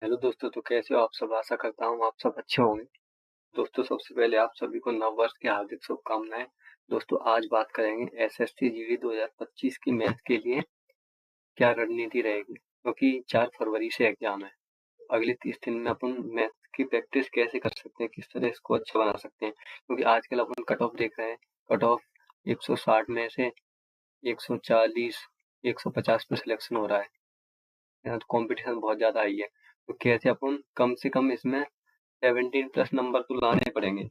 Hello दोस्तों, तो कैसे हो आप सब। आशा करता हूँ आप सब अच्छे होंगे। दोस्तों, सबसे पहले आप सभी को नव वर्ष की हार्दिक शुभकामनाएं। दोस्तों, आज बात करेंगे एसएससी जीडी 2025 की मैथ के लिए क्या रणनीति रहेगी, क्योंकि 4 फरवरी से एग्जाम है। अगले 30 दिन में अपन मैथ की प्रैक्टिस कैसे कर सकते हैं, किस तरह इसको अच्छा बना सकते हैं, क्योंकि आजकल अपन कट ऑफ देख रहे हैं। कट ऑफ 160 में से 140 150 पे सिलेक्शन हो रहा है। यहाँ तो कंपटीशन बहुत ज्यादा हाई है। तो कैसे अपन कम से कम इसमें 17+ नंबर तो लाने पड़ेंगे।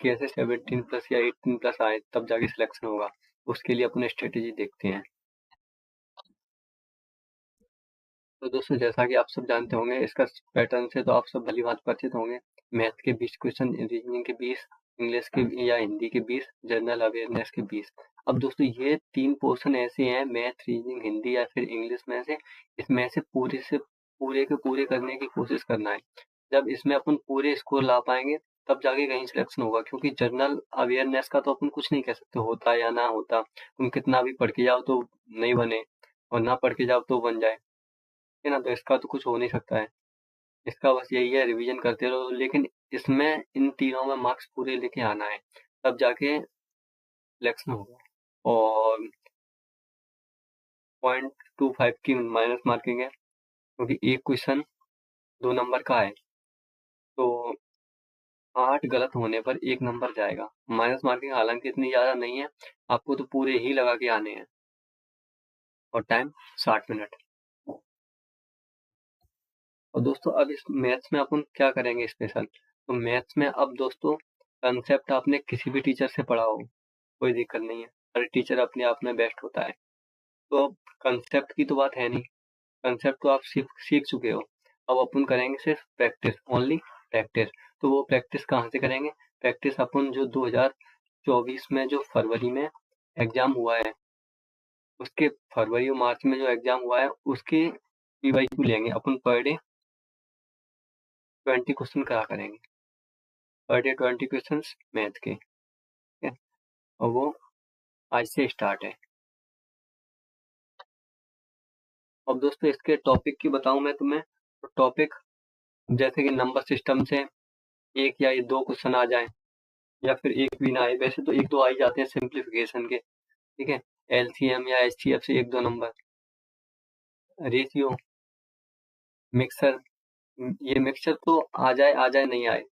कैसे 17+ या 18+ आए तब जाके सिलेक्शन होगा, उसके लिए अपने स्ट्रेटेजी देखते हैं। तो दोस्तों, जैसा कि आप सब जानते होंगे, इसका पैटर्न से तो आप सब भली बात परिचित होंगे। मैथ के 20 क्वेश्चन, रीजनिंग के 20, इंग्लिश के या हिंदी के 20, जनरल अवेयरनेस के 20। अब दोस्तों, ये 3 पोर्शन ऐसे हैं, मैथ, रीजनिंग, हिंदी या फिर इंग्लिश में से पूरे के पूरे करने की कोशिश करना है। जब इसमें अपन पूरे स्कोर ला पाएंगे तब जाके कहीं सिलेक्शन होगा, क्योंकि जनरल अवेयरनेस का तो अपन कुछ नहीं कह सकते, होता या ना होता। तुम कितना भी पढ़ के जाओ तो नहीं बने, और ना पढ़ के जाओ तो बन जाए, है ना। तो इसका तो कुछ हो नहीं सकता है। इसका बस यही है, रिवीजन करते रहो, लेकिन इसमें इन तीनों में मार्क्स पूरे लेके आना है, तब जाके सिलेक्शन होगा। और 0.25 की माइनस मार्किंग है, क्योंकि एक क्वेश्चन 2 नंबर का है, तो 8 गलत होने पर 1 नंबर जाएगा। माइनस मार्किंग हालांकि इतनी ज्यादा नहीं है, आपको तो पूरे ही लगा के आने हैं। और टाइम 60 मिनट। और दोस्तों, अब इस मैथ्स में अपन क्या करेंगे स्पेशल। तो मैथ्स में अब दोस्तों, कंसेप्ट आपने किसी भी टीचर से पढ़ा हो, कोई दिक्कत नहीं है, हर टीचर अपने आप में बेस्ट होता है। तो अब कंसेप्ट की तो बात है नहीं, कंसेप्ट तो आप सीख चुके हो। अब अपन करेंगे सिर्फ प्रैक्टिस, ओनली प्रैक्टिस। तो वो प्रैक्टिस कहाँ से करेंगे। प्रैक्टिस अपन जो 2024 में जो फरवरी में एग्जाम हुआ है, उसके फरवरी और मार्च में जो एग्जाम हुआ है उसके पीवाईक्यू लेंगे अपन। पर डे 20 क्वेश्चन करा करेंगे, पर डे 20 क्वेश्चन मैथ के, ठीक है। और वो आज से स्टार्ट है। अब दोस्तों, इसके टॉपिक की बताऊं मैं तुम्हें, तो टॉपिक जैसे कि नंबर सिस्टम से एक या ये 2 क्वेश्चन आ जाए, या फिर एक भी ना आए, वैसे तो 1-2 आ ही जाते हैं सिंप्लीफिकेशन के, ठीक है। एलसीएम या एचसीएफ से 1-2 नंबर, रेशियो, मिक्सर, ये मिक्सचर तो आ जाए नहीं आए,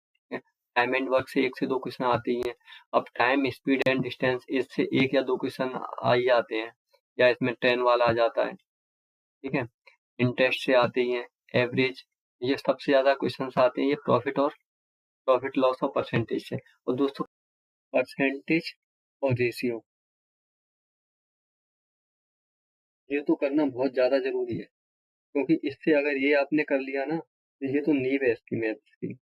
टाइम एंड वर्क से 1 से 2 क्वेश्चन आते ही हैं। अब टाइम, स्पीड एंड डिस्टेंस, इससे 1 या 2 क्वेश्चन आ ही आते हैं, या इसमें ट्रेन वाला आ जाता है, ठीक है। इंटरेस्ट से आते ही हैं, एवरेज, ये सबसे ज्यादा क्वेश्चन आते हैं, ये प्रॉफिट लॉस और परसेंटेज से। और दोस्तों, परसेंटेज और रेशियो, ये तो करना बहुत ज्यादा जरूरी है, क्योंकि इससे अगर ये आपने कर लिया ना, तो ये तो नींव है इसकी, मैथ्स की।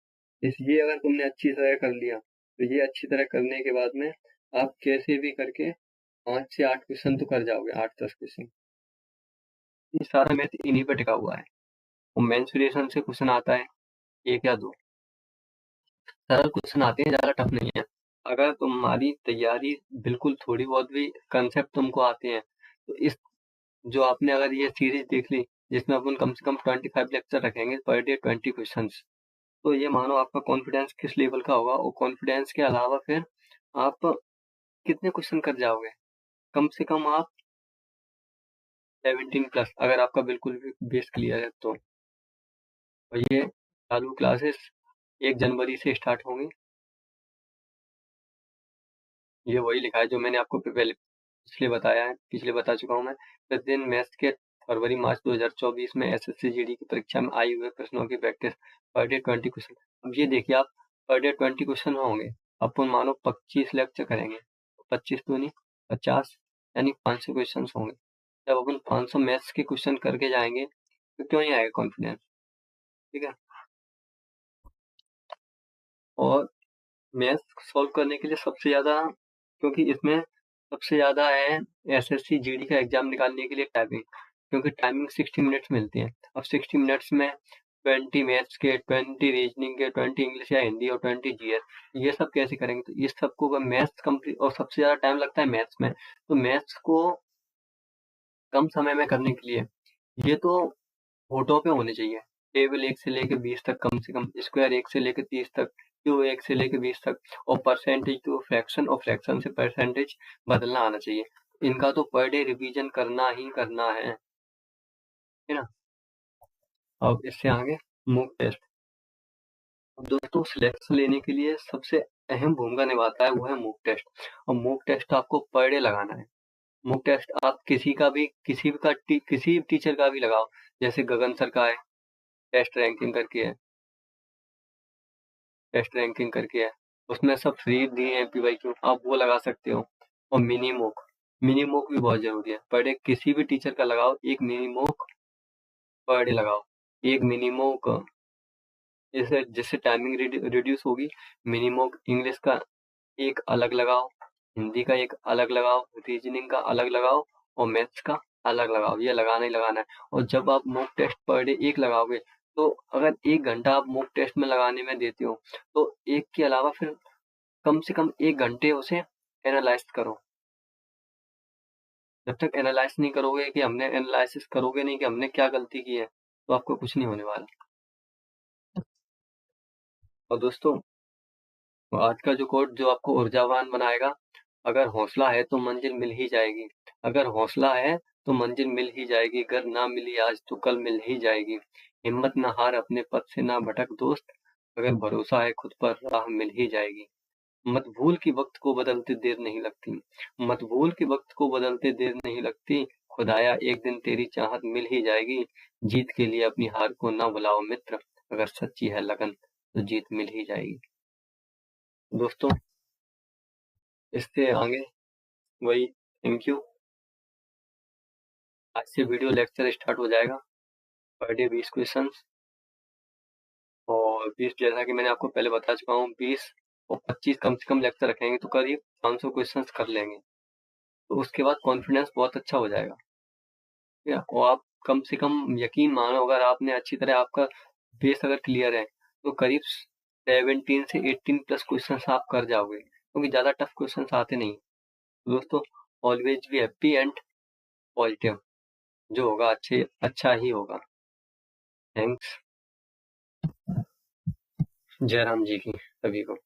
ये अगर तुमने अच्छी तरह कर लिया, तो ये अच्छी तरह करने के बाद में आप कैसे भी करके 5 से 8 क्वेश्चन तो कर जाओगे, 8-10 क्वेश्चन। ये सारा मैथ इन्हीं पर टिका हुआ है। और मेंसुरेशन से क्वेश्चन आता है 1 या 2, सरल क्वेश्चन आते हैं, ज्यादा टफ नहीं है। अगर तुम्हारी तैयारी बिल्कुल थोड़ी बहुत भी कंसेप्ट तुमको आते हैं, तो इस जो आपने अगर ये सीरीज देख ली, जिसमें अपन कम से कम 25 लेक्चर रखेंगे, पर डे 20 क्वेश्चन, तो ये मानो आपका कॉन्फिडेंस किस लेवल का होगा। और कॉन्फिडेंस के अलावा फिर आप कितने क्वेश्चन कर जाओगे, कम से कम आप 17+, अगर आपका बिल्कुल भी बेस क्लियर है तो। और ये चालू क्लासेस 1 जनवरी से स्टार्ट होंगी। ये वही लिखा है जो मैंने आपको पहले पिछले बता चुका हूँ मैं। प्रतिदिन मैथ्स के फरवरी मार्च 2024 में एसएससी जीडी की परीक्षा में आई हुए प्रश्नों की प्रैक्टिस, पर डे 20 क्वेश्चन। अब ये देखिए आप, पर डे 20 क्वेश्चन होंगे, अपन मानो 25 लेक्चर करेंगे, 25 तो नहीं, 50, यानी 500 क्वेश्चन होंगे। जब अपन 500 मैथ्स के क्वेश्चन करके जाएंगे, तो क्यों नहीं आएगा कॉन्फिडेंस, ठीक है। और मैथ्स सॉल्व करने के लिए सबसे ज्यादा, क्योंकि इसमें सबसे ज्यादा है एसएससी जीडी का एग्जाम निकालने के लिए टाइमिंग, क्योंकि टाइमिंग 60 मिनट्स मिलती है। अब 60 मिनट्स में 20 मैथ्स के, 20 रीजनिंग के, 20 इंग्लिश या हिंदी और 20 जीएस, ये सब कैसे करेंगे। तो ये सबको अगर मैथ्स कंप्लीट, और सबसे ज्यादा टाइम लगता है मैथ्स में, तो मैथ्स को कम समय में करने के लिए ये तो फोटो पे होने चाहिए। टेबल 1 से लेके 20 तक कम से कम, स्क्वायर 1 से लेके 30 तक, क्यूब 1 से लेके 20 तक, और परसेंटेज तो फ्रैक्शन, और फ्रैक्शन से परसेंटेज बदलना आना चाहिए। इनका तो पर डे रिवीजन करना ही करना है ना? अब इससे आगे मूक टेस्ट। दोस्तों सिलेक्शन लेने के लिए सबसे अहम भूमिका निभाता है वो है मूक टेस्ट। और मूक टेस्ट आपको पर डे लगाना है। मूक टेस्ट आप किसी भी टीचर का भी लगाओ, जैसे गगन सर का है, टेस्ट रैंकिंग करके है, टेस्ट रैंकिंग करके है, उसमें सब फ्री दिए हैं पीवाईक्यू, आप वो लगा सकते हो। और मिनी मूक भी बहुत जरूरी है। पर डे किसी भी टीचर का लगाओ, एक मिनी मूक पर डे लगाओ। एक मिनी मूक जिससे जिससे टाइमिंग रिड्यूस होगी। मिनी मूक इंग्लिश का एक अलग लगाओ, हिंदी का एक अलग लगाओ, रीजनिंग का अलग लगाओ, और मैथ्स का अलग लगाओ। ये लगाना ही लगाना है। और जब आप मॉक टेस्ट पर डे एक लगाओगे, तो अगर 1 घंटा आप मॉक टेस्ट में लगाने में देते हो, तो एक के अलावा फिर कम से कम 1 घंटे उसे एनालाइज करो। जब तक एनालाइज नहीं करोगे, कि हमने एनालिसिस करोगे नहीं कि हमने क्या गलती की है, तो आपको कुछ नहीं होने वाला। और दोस्तों, आज का जो कोट जो आपको ऊर्जावान बनाएगा, अगर हौसला है तो मंजिल मिल ही जाएगी। अगर हौसला है तो मंजिल मिल ही जाएगी। अगर ना मिली आज तो कल मिल ही जाएगी। हिम्मत ना हार, अपने पथ से ना भटक दोस्त। अगर भरोसा है खुद पर, राह मिल ही जाएगी। मत भूल कि वक्त को बदलते देर नहीं लगती। मत भूल कि वक्त को बदलते देर नहीं लगती। खुदाया एक दिन तेरी चाहत मिल ही जाएगी। जीत के लिए अपनी हार को ना भुलाओ मित्र। अगर सच्ची है लगन तो जीत मिल ही जाएगी। दोस्तों, इससे आगे वही, थैंक यू। आज से वीडियो लेक्चर स्टार्ट हो जाएगा। पर डे 20 क्वेश्चन, और 20 जैसा कि मैंने आपको पहले बता चुका हूँ, 20 और 25 कम से कम लेक्चर रखेंगे तो करीब 500 क्वेश्चन कर लेंगे। तो उसके बाद कॉन्फिडेंस बहुत अच्छा हो जाएगा। ठीक है? और आप कम से कम यकीन मानो, अगर आपने अच्छी तरह आपका बेस अगर क्लियर है, तो करीब 17 से 18 प्लस क्वेश्चन आप कर जाओगे, क्योंकि ज्यादा टफ क्वेश्चन आते नहीं। दोस्तों, always be happy and positive. जो होगा अच्छे अच्छा ही होगा। थैंक्स। जय राम जी की सभी को।